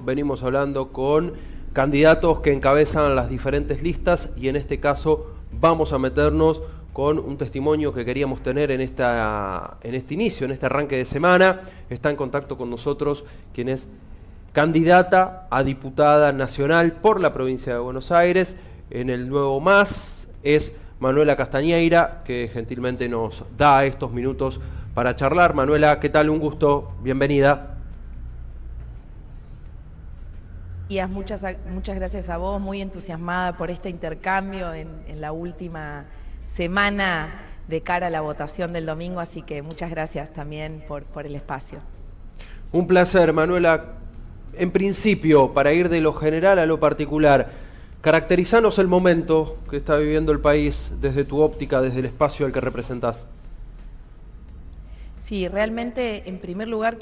venimos hablando con candidatos que encabezan las diferentes listas y en este caso vamos a meternos con un testimonio que queríamos tener en este inicio, en este arranque de semana. Está en contacto con nosotros quien es candidata a diputada nacional por la provincia de Buenos Aires en el Nuevo MAS, es Manuela Castañeira, que gentilmente nos da estos minutos para charlar. Manuela, ¿qué tal? Un gusto, bienvenida. Muchas gracias a vos, muy entusiasmada por este intercambio en la última semana de cara a la votación del domingo, así que muchas gracias también por el espacio. Un placer, Manuela. En principio, para ir de lo general a lo particular, caracterizanos el momento que está viviendo el país desde tu óptica, desde el espacio al que representás. Sí, realmente, en primer lugar,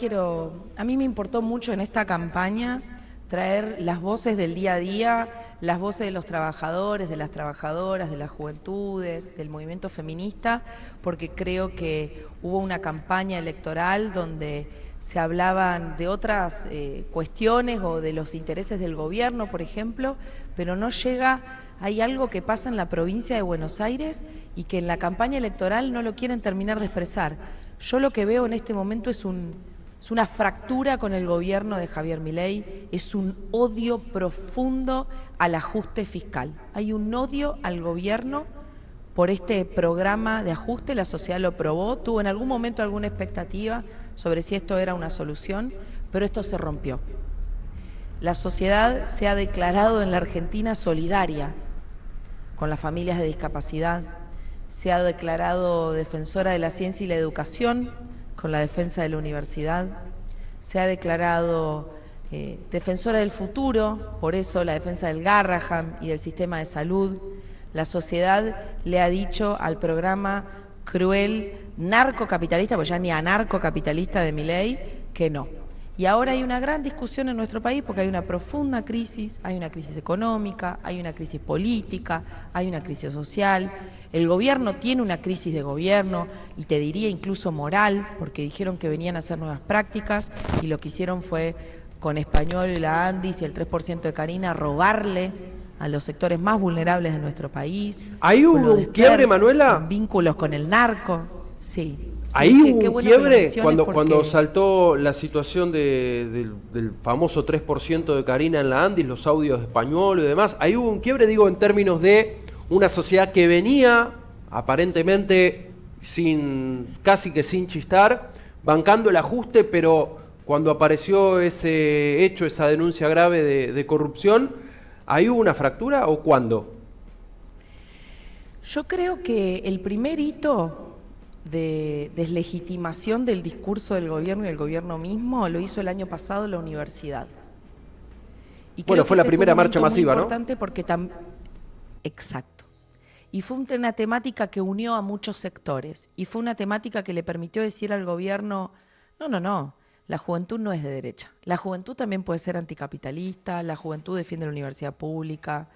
a mí me importó mucho en esta campaña traer las voces del día a día, las voces de los trabajadores, de las trabajadoras, de las juventudes, del movimiento feminista, porque creo que hubo una campaña electoral donde se hablaban de otras cuestiones o de los intereses del gobierno, por ejemplo, pero no llega, hay algo que pasa en la provincia de Buenos Aires y que en la campaña electoral no lo quieren terminar de expresar. Yo lo que veo en este momento es una fractura con el gobierno de Javier Milei, es un odio profundo al ajuste fiscal. Hay un odio al gobierno por este programa de ajuste, la sociedad lo probó, tuvo en algún momento alguna expectativa sobre si esto era una solución, pero esto se rompió. La sociedad se ha declarado en la Argentina solidaria con las familias de discapacidad, se ha declarado defensora de la ciencia y la educación, con la defensa de la universidad, se ha declarado defensora del futuro, por eso la defensa del Garrahan y del sistema de salud. La sociedad le ha dicho al programa cruel, narcocapitalista, pues ya ni anarcocapitalista de Milei, que no. Y ahora hay una gran discusión en nuestro país porque hay una profunda crisis, hay una crisis económica, hay una crisis política, hay una crisis social. El gobierno tiene una crisis de gobierno y te diría incluso moral, porque dijeron que venían a hacer nuevas prácticas y lo que hicieron fue con Español y la Andis y el 3% de Carina robarle a los sectores más vulnerables de nuestro país. ¿Hay un quiebre, Manuela? Vínculos con el narco, sí. Ahí hubo un quiebre cuando saltó la situación del famoso 3% de Carina en la Andis, los audios de Español y demás. Ahí hubo un quiebre, digo, en términos de una sociedad que venía aparentemente casi que sin chistar, bancando el ajuste, pero cuando apareció ese hecho, esa denuncia grave de corrupción, ¿ahí hubo una fractura o cuándo? Yo creo que el primer hito de deslegitimación del discurso del gobierno y el gobierno mismo lo hizo el año pasado la universidad. Y bueno, fue la primera marcha masiva, ¿no? Importante porque exacto. Y fue una temática que unió a muchos sectores y fue una temática que le permitió decir al gobierno, no, la juventud no es de derecha. La juventud también puede ser anticapitalista, la juventud defiende la universidad pública.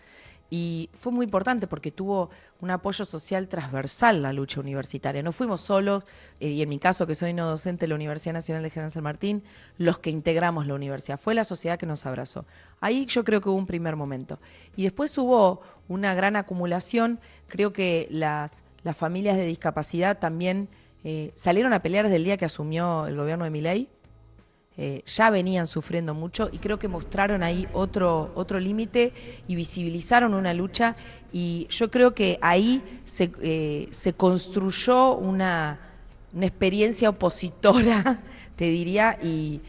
Y fue muy importante porque tuvo un apoyo social transversal la lucha universitaria. No fuimos solos, y en mi caso, que soy no docente de la Universidad Nacional de General San Martín, los que integramos la universidad. Fue la sociedad que nos abrazó. Ahí yo creo que hubo un primer momento. Y después hubo una gran acumulación. Creo que las familias de discapacidad también salieron a pelear desde el día que asumió el gobierno de Milei. Ya venían sufriendo mucho y creo que mostraron ahí otro límite y visibilizaron una lucha y yo creo que ahí se construyó una experiencia opositora, te diría, y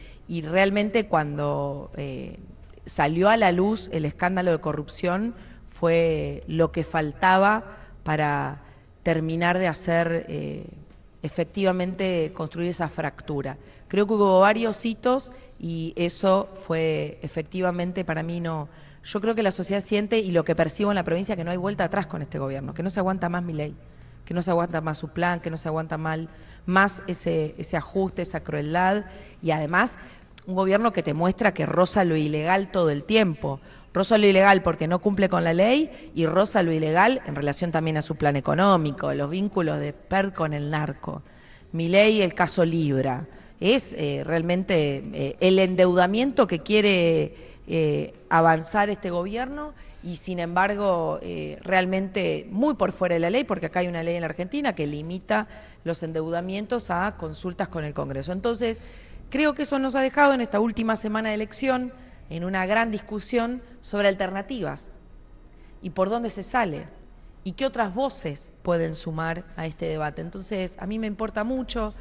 realmente cuando salió a la luz el escándalo de corrupción fue lo que faltaba para terminar de hacer efectivamente construir esa fractura. Creo que hubo varios hitos y eso fue efectivamente para mí yo creo que la sociedad siente y lo que percibo en la provincia que no hay vuelta atrás con este gobierno, que no se aguanta más Milei, que no se aguanta más su plan, que no se aguanta más ese ajuste, esa crueldad y además un gobierno que te muestra que roza lo ilegal todo el tiempo. Roza lo ilegal porque no cumple con la ley y roza lo ilegal en relación también a su plan económico, los vínculos de PER con el narco. Milei, el caso Libra. Es realmente el endeudamiento que quiere avanzar este gobierno y sin embargo realmente muy por fuera de la ley, porque acá hay una ley en la Argentina que limita los endeudamientos a consultas con el Congreso. Entonces, creo que eso nos ha dejado en esta última semana de elección en una gran discusión sobre alternativas y por dónde se sale y qué otras voces pueden sumar a este debate. Entonces, a mí me importa mucho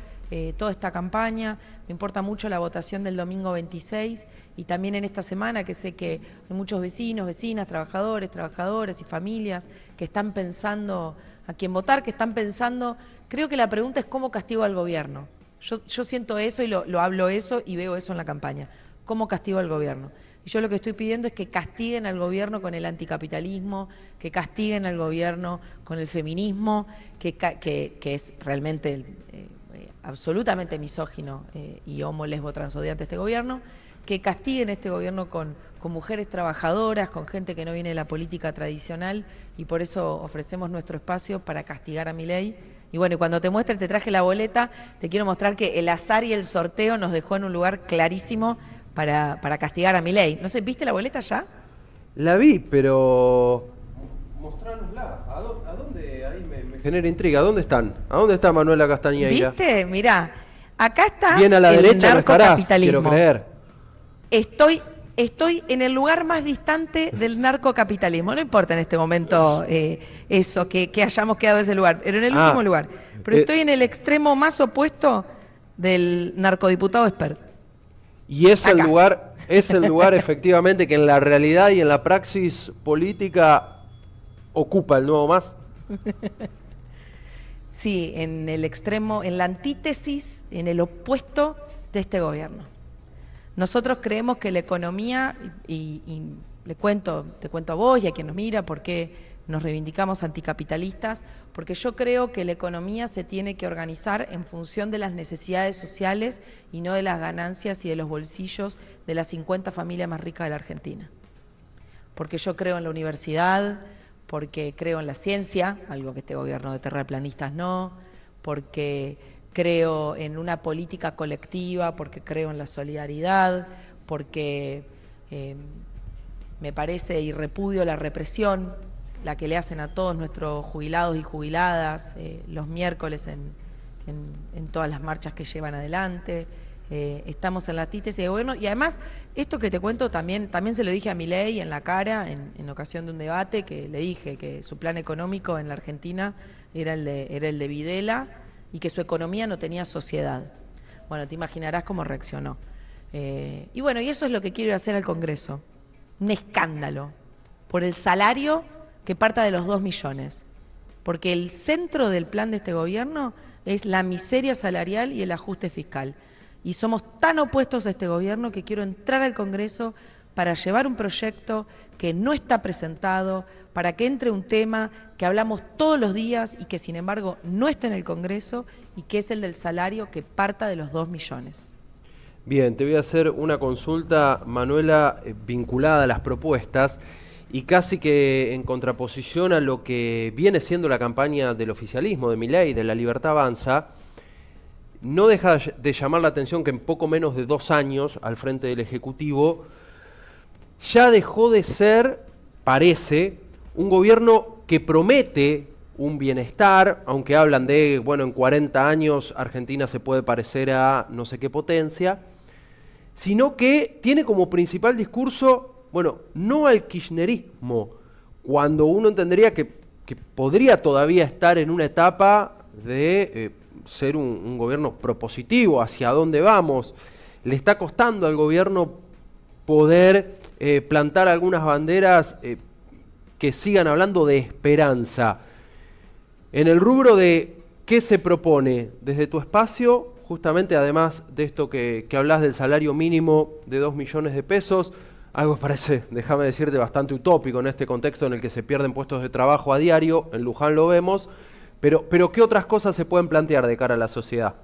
toda esta campaña, me importa mucho la votación del domingo 26 y también en esta semana que sé que hay muchos vecinos, vecinas, trabajadores, trabajadoras y familias que están pensando a quién votar, que están pensando, creo que la pregunta es cómo castigo al gobierno. Yo siento eso y lo hablo eso y veo eso en la campaña, cómo castigo al gobierno. Y yo lo que estoy pidiendo es que castiguen al gobierno con el anticapitalismo, que castiguen al gobierno con el feminismo, que es realmente absolutamente misógino y homo, lesbo, transodiante este gobierno, que castiguen este gobierno con mujeres trabajadoras, con gente que no viene de la política tradicional y por eso ofrecemos nuestro espacio para castigar a Milei. Y bueno, y cuando te muestre, te traje la boleta, te quiero mostrar que el azar y el sorteo nos dejó en un lugar clarísimo para castigar a Milei. No sé, ¿viste la boleta ya? La vi, pero mostránosla. ¿A dónde? Ahí me genera intriga. ¿A dónde están? ¿A dónde está Manuela Castañeira? ¿Viste? Mirá, acá está bien a la el derecha no estarás, narcocapitalismo. quiero creer. Estoy en el lugar más distante del narcocapitalismo. No importa en este momento eso, que hayamos quedado en ese lugar, pero en el último lugar. Pero estoy en el extremo más opuesto del narcodiputado expert. Y es el lugar efectivamente que en la realidad y en la praxis política ocupa el nuevo MAS. Sí, en el extremo, en la antítesis, en el opuesto de este gobierno. Nosotros creemos que la economía, y te cuento a vos y a quien nos mira, porque nos reivindicamos anticapitalistas, porque yo creo que la economía se tiene que organizar en función de las necesidades sociales y no de las ganancias y de los bolsillos de las 50 familias más ricas de la Argentina. Porque yo creo en la universidad, porque creo en la ciencia, algo que este gobierno de terraplanistas no, porque creo en una política colectiva, porque creo en la solidaridad, porque me parece y repudio la represión, la que le hacen a todos nuestros jubilados y jubiladas los miércoles en todas las marchas que llevan adelante. Estamos en la antítesis de gobierno y además esto que te cuento también se lo dije a Milei en la cara en ocasión de un debate, que le dije que su plan económico en la Argentina era el de Videla y que su economía no tenía sociedad. Bueno, te imaginarás cómo reaccionó. Y bueno, y eso es lo que quiero hacer al Congreso. Un escándalo por el salario que parta de los 2 millones. Porque el centro del plan de este gobierno es la miseria salarial y el ajuste fiscal. Y somos tan opuestos a este gobierno que quiero entrar al Congreso para llevar un proyecto que no está presentado, para que entre un tema que hablamos todos los días y que sin embargo no está en el Congreso y que es el del salario que parta de los 2 millones. Bien, te voy a hacer una consulta, Manuela, vinculada a las propuestas y casi que en contraposición a lo que viene siendo la campaña del oficialismo, de Milei, de La Libertad Avanza. No deja de llamar la atención que en poco menos de 2 años al frente del Ejecutivo ya dejó de ser, parece, un gobierno que promete un bienestar, aunque hablan de, bueno, en 40 años Argentina se puede parecer a no sé qué potencia, sino que tiene como principal discurso, bueno, no al kirchnerismo, cuando uno entendería que podría todavía estar en una etapa de ser un gobierno propositivo, hacia dónde vamos. Le está costando al gobierno poder plantar algunas banderas que sigan hablando de esperanza. En el rubro de qué se propone desde tu espacio, justamente además de esto que hablas del salario mínimo de 2 millones de pesos, algo que parece, déjame decirte, bastante utópico en este contexto en el que se pierden puestos de trabajo a diario, en Luján lo vemos, pero ¿qué otras cosas se pueden plantear de cara a la sociedad?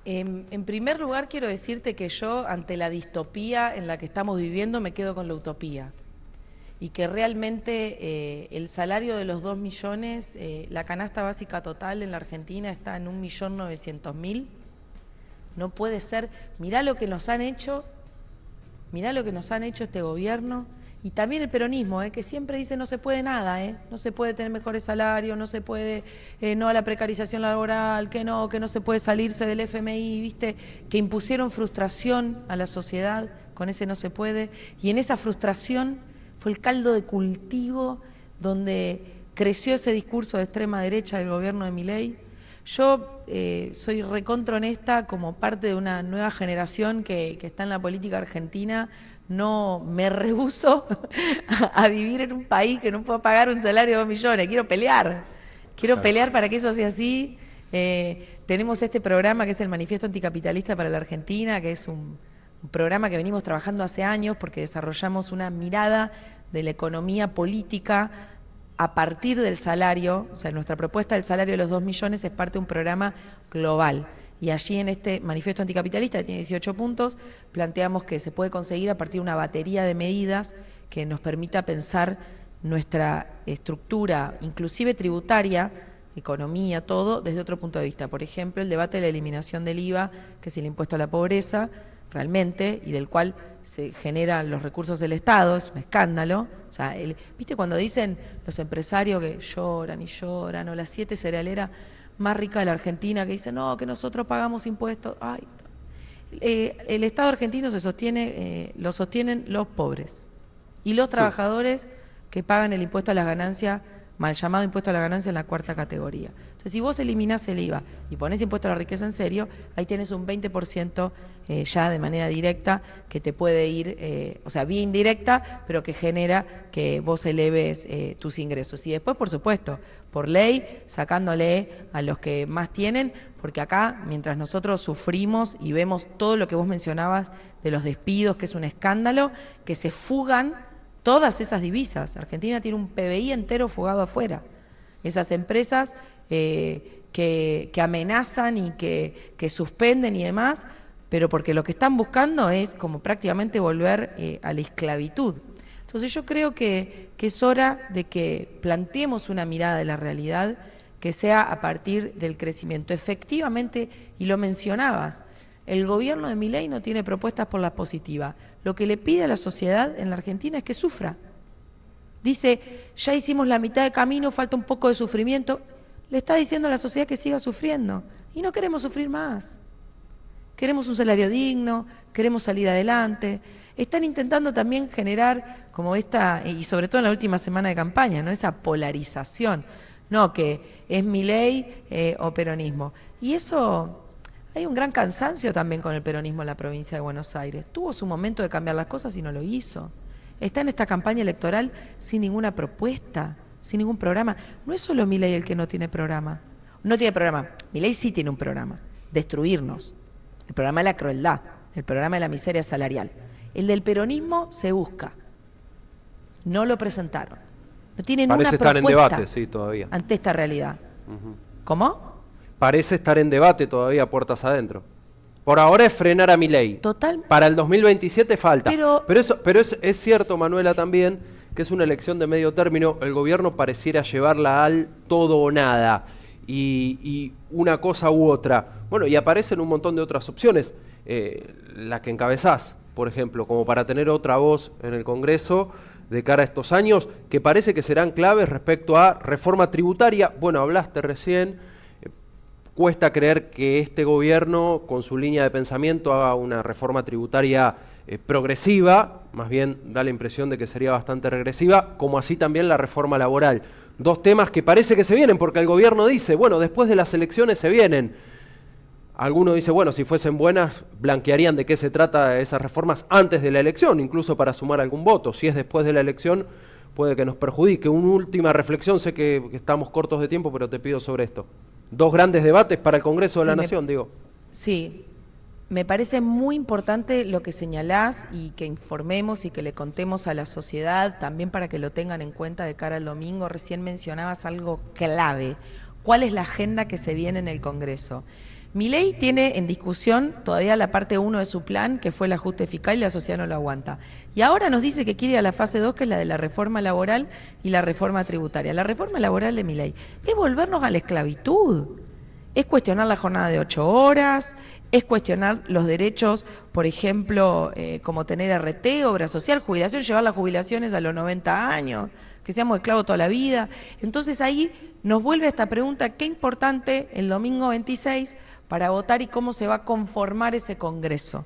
En primer lugar, quiero decirte que yo, ante la distopía en la que estamos viviendo, me quedo con la utopía. Y que realmente el salario de los 2 millones, la canasta básica total en la Argentina está en 1.900.000. No puede ser. Mirá lo que nos han hecho mirá lo que nos han hecho este gobierno. Y también el peronismo, que siempre dice no se puede nada, no se puede tener mejores salarios, no se puede, no a la precarización laboral, que no se puede salirse del FMI, ¿viste? Que impusieron frustración a la sociedad, con ese no se puede. Y en esa frustración fue el caldo de cultivo donde creció ese discurso de extrema derecha del gobierno de Milei. Yo soy recontra honesta, como parte de una nueva generación que está en la política argentina. No me rehúso a vivir en un país que no puedo pagar un salario de 2 millones. Quiero pelear para que eso sea así. Tenemos este programa que es el Manifiesto Anticapitalista para la Argentina, que es un programa que venimos trabajando hace años porque desarrollamos una mirada de la economía política a partir del salario. O sea, nuestra propuesta del salario de los 2 millones es parte de un programa global. Y allí en este manifiesto anticapitalista, que tiene 18 puntos, planteamos que se puede conseguir a partir de una batería de medidas que nos permita pensar nuestra estructura, inclusive tributaria, economía, todo, desde otro punto de vista. Por ejemplo, el debate de la eliminación del IVA, que es el impuesto a la pobreza, realmente, y del cual se generan los recursos del Estado, es un escándalo. O sea, ¿viste cuando dicen los empresarios que lloran y lloran, o las 7 cerealeras más rica de la Argentina, que dice, no, que nosotros pagamos impuestos? Ay, el Estado argentino se sostiene, lo sostienen los pobres y los trabajadores que pagan el impuesto a las ganancias, mal llamado impuesto a la ganancia en la 4ª categoría. Entonces, si vos eliminás el IVA y ponés impuesto a la riqueza en serio, ahí tenés un 20% ya de manera directa que te puede ir, o sea, vía indirecta, pero que genera que vos eleves tus ingresos. Y después, por supuesto, por ley, sacándole a los que más tienen, porque acá, mientras nosotros sufrimos y vemos todo lo que vos mencionabas de los despidos, que es un escándalo, que se fugan todas esas divisas. Argentina tiene un PBI entero fugado afuera. Esas empresas que amenazan y que suspenden y demás, pero porque lo que están buscando es como prácticamente volver a la esclavitud. Entonces yo creo que es hora de que planteemos una mirada de la realidad que sea a partir del crecimiento. Efectivamente, y lo mencionabas, el gobierno de Milei no tiene propuestas por la positiva. Lo que le pide a la sociedad en la Argentina es que sufra. Dice, ya hicimos la mitad de camino, falta un poco de sufrimiento. Le está diciendo a la sociedad que siga sufriendo. Y no queremos sufrir más. Queremos un salario digno, queremos salir adelante. Están intentando también generar como esta, y sobre todo en la última semana de campaña, ¿no? Esa polarización, no que es Milei o peronismo. Y eso, hay un gran cansancio también con el peronismo en la provincia de Buenos Aires. Tuvo su momento de cambiar las cosas y no lo hizo. Está en esta campaña electoral sin ninguna propuesta, sin ningún programa. No es solo Milei el que no tiene programa. No tiene programa. Milei sí tiene un programa, destruirnos. El programa de la crueldad, el programa de la miseria salarial. El del peronismo se busca. No lo presentaron. No tienen una propuesta. Parece estar en debate, sí, todavía. Ante esta realidad. ¿Cómo? Parece estar en debate todavía, puertas adentro. Por ahora es frenar a Milei. Total. Para el 2027 falta. Pero es cierto, Manuela, también, que es una elección de medio término. El gobierno pareciera llevarla al todo o nada. Y una cosa u otra. Bueno, y aparecen un montón de otras opciones. La que encabezás, por ejemplo, como para tener otra voz en el Congreso de cara a estos años, que parece que serán claves respecto a reforma tributaria. Bueno, hablaste recién, cuesta creer que este gobierno, con su línea de pensamiento, haga una reforma tributaria progresiva, más bien da la impresión de que sería bastante regresiva, como así también la reforma laboral. Dos temas que parece que se vienen, porque el gobierno dice, bueno, después de las elecciones se vienen. Algunos dicen, bueno, si fuesen buenas, blanquearían de qué se trata esas reformas antes de la elección, incluso para sumar algún voto. Si es después de la elección, puede que nos perjudique. Una última reflexión, sé que estamos cortos de tiempo, pero te pido sobre esto. Dos grandes debates para el Congreso de la Nación, digo. Sí, me parece muy importante lo que señalás y que informemos y que le contemos a la sociedad, también para que lo tengan en cuenta de cara al domingo. Recién mencionabas algo clave. ¿Cuál es la agenda que se viene en el Congreso? Milei tiene en discusión todavía la parte 1 de su plan, que fue el ajuste fiscal, y la sociedad no lo aguanta. Y ahora nos dice que quiere ir a la fase 2, que es la de la reforma laboral y la reforma tributaria. La reforma laboral de Milei es volvernos a la esclavitud, es cuestionar la jornada de 8 horas, es cuestionar los derechos, por ejemplo, como tener RT, obra social, jubilación, llevar las jubilaciones a los 90 años, que seamos esclavos toda la vida. Entonces ahí nos vuelve esta pregunta, qué importante el domingo 26 para votar y cómo se va a conformar ese Congreso.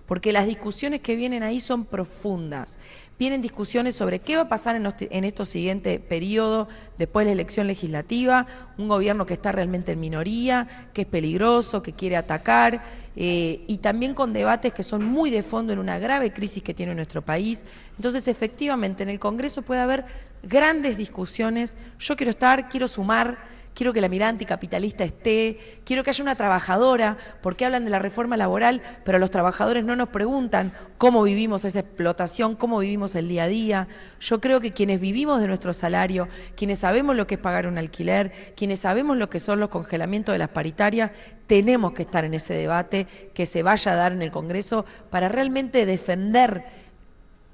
Porque las discusiones que vienen ahí son profundas. Vienen discusiones sobre qué va a pasar en este siguiente periodo, después de la elección legislativa, un gobierno que está realmente en minoría, que es peligroso, que quiere atacar, y también con debates que son muy de fondo en una grave crisis que tiene nuestro país. Entonces, efectivamente, en el Congreso puede haber grandes discusiones. Yo quiero estar, quiero sumar, quiero que la mirada anticapitalista esté, quiero que haya una trabajadora, porque hablan de la reforma laboral, pero los trabajadores no nos preguntan cómo vivimos esa explotación, cómo vivimos el día a día. Yo creo que quienes vivimos de nuestro salario, quienes sabemos lo que es pagar un alquiler, quienes sabemos lo que son los congelamientos de las paritarias, tenemos que estar en ese debate que se vaya a dar en el Congreso para realmente defender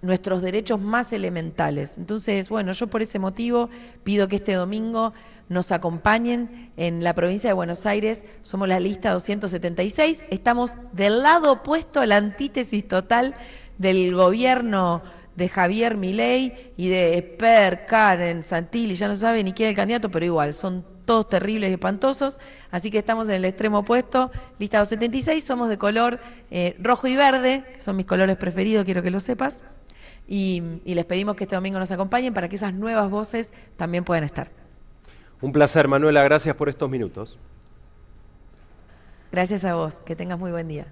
nuestros derechos más elementales. Entonces, bueno, yo por ese motivo pido que este domingo nos acompañen en la provincia de Buenos Aires. Somos la lista 276, estamos del lado opuesto a la antítesis total del gobierno de Javier Milei y de Esper, Karen, Santilli, ya no sabe ni quién es el candidato, pero igual, son todos terribles y espantosos, así que estamos en el extremo opuesto, lista 276, somos de color rojo y verde, que son mis colores preferidos, quiero que lo sepas, y les pedimos que este domingo nos acompañen para que esas nuevas voces también puedan estar. Un placer, Manuela, gracias por estos minutos. Gracias a vos, que tengas muy buen día.